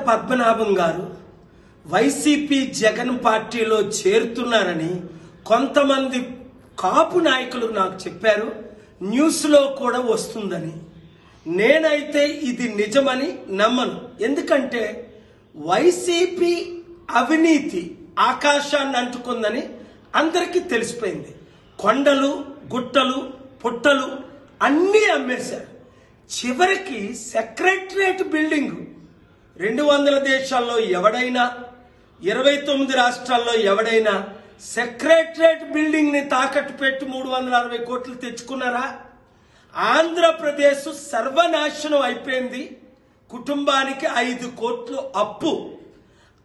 పద్మనాభం గారు వైసీపీ జగన్ పార్టీలో చేరుతున్నారని కొంతమంది కాపు నాయకులు నాకు చెప్పారు. న్యూస్లో కూడా వస్తుందని. నేనైతే ఇది నిజమని నమ్మను. ఎందుకంటే వైసీపీ అవినీతి ఆకాశాన్ని అంటుకుందని అందరికీ తెలిసిపోయింది. కొండలు గుట్టలు పుట్టలు అన్నీ అమ్మేశారు. చివరికి సెక్రటరియట్ బిల్డింగ్ 200 దేశాల్లో ఎవడైనా 29 రాష్ట్రాల్లో ఎవడైనా సెక్రటరియట్ బిల్డింగ్ ని తాకట్టు పెట్టి 360 కోట్లు తెచ్చుకున్నారా? ఆంధ్రప్రదేశ్ సర్వనాశనం అయిపోయింది. కుటుంబానికి 5 కోట్లు అప్పు.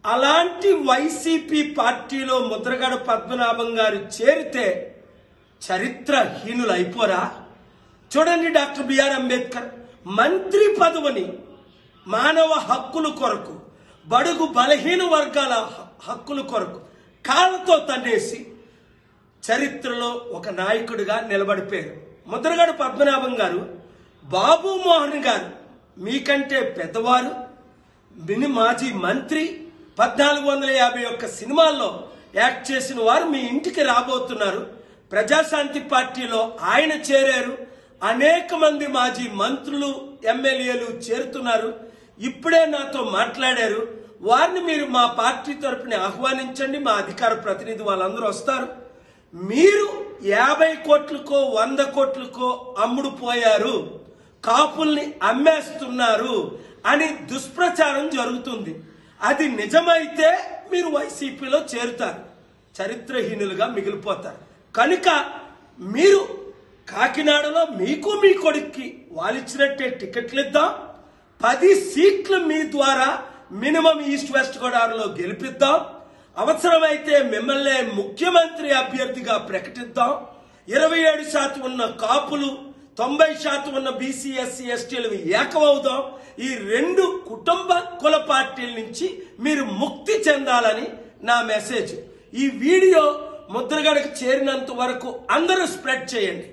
అలాంటి వైసీపీ పార్టీలో ముద్రగడ పద్మనాభం గారు చేరితే చరిత్రహీనులు అయిపోరా? చూడండి, డాక్టర్ బిఆర్ అంబేద్కర్ మంత్రి పదవిని మానవ హక్కుల కొరకు, బడుగు బలహీన వర్గాల హక్కుల కొరకు కాళ్ళతో తన్నేసి చరిత్రలో ఒక నాయకుడిగా నిలబడిపోయారు. ముద్రగడ పద్మనాభం గారు, బాబు మోహన్ గారు మీకంటే పెద్దవారు, మాజీ మంత్రి, 1451 సినిమాల్లో యాక్ట్ చేసిన వారు మీ ఇంటికి రాబోతున్నారు. ప్రజాశాంతి పార్టీలో ఆయన చేరారు. అనేక మంది మాజీ మంత్రులు, ఎమ్మెల్యేలు చేరుతున్నారు. ఇప్పుడే నాతో మాట్లాడారు. వారిని మీరు మా పార్టీ తరపున ఆహ్వానించండి. మా అధికార ప్రతినిధి వాళ్ళందరూ వస్తారు. మీరు 50 కోట్లకో 100 కోట్లకో అమ్ముడు పోయారు, కాపుల్ని అమ్మేస్తున్నారు అని దుష్ప్రచారం జరుగుతుంది. అది నిజమైతే మీరు వైసీపీలో చేరుతారు, చరిత్రహీనులుగా మిగిలిపోతారు. కనుక మీరు కాకినాడలో మీకు మీ కొడుక్కి వాళ్ళిచ్చినట్టే టికెట్లు ఇద్దాం. 10 సీట్లు మీ ద్వారా మినిమం ఈస్ట్ వెస్ట్ గోదావరిలో గెలిపిద్దాం. అవసరమైతే మిమ్మల్ని ముఖ్యమంత్రి అభ్యర్థిగా ప్రకటిద్దాం. 27% ఉన్న కాపులు, 90% ఉన్న బీసీ ఎస్సీ ఎస్టీలు ఏకమవుదాం. ఈ 2 కుటుంబ కుల పార్టీల నుంచి మీరు ముక్తి చెందాలని నా మెసేజ్. ఈ వీడియో ముద్రగడకు చేరినంత వరకు అందరూ స్ప్రెడ్ చేయండి.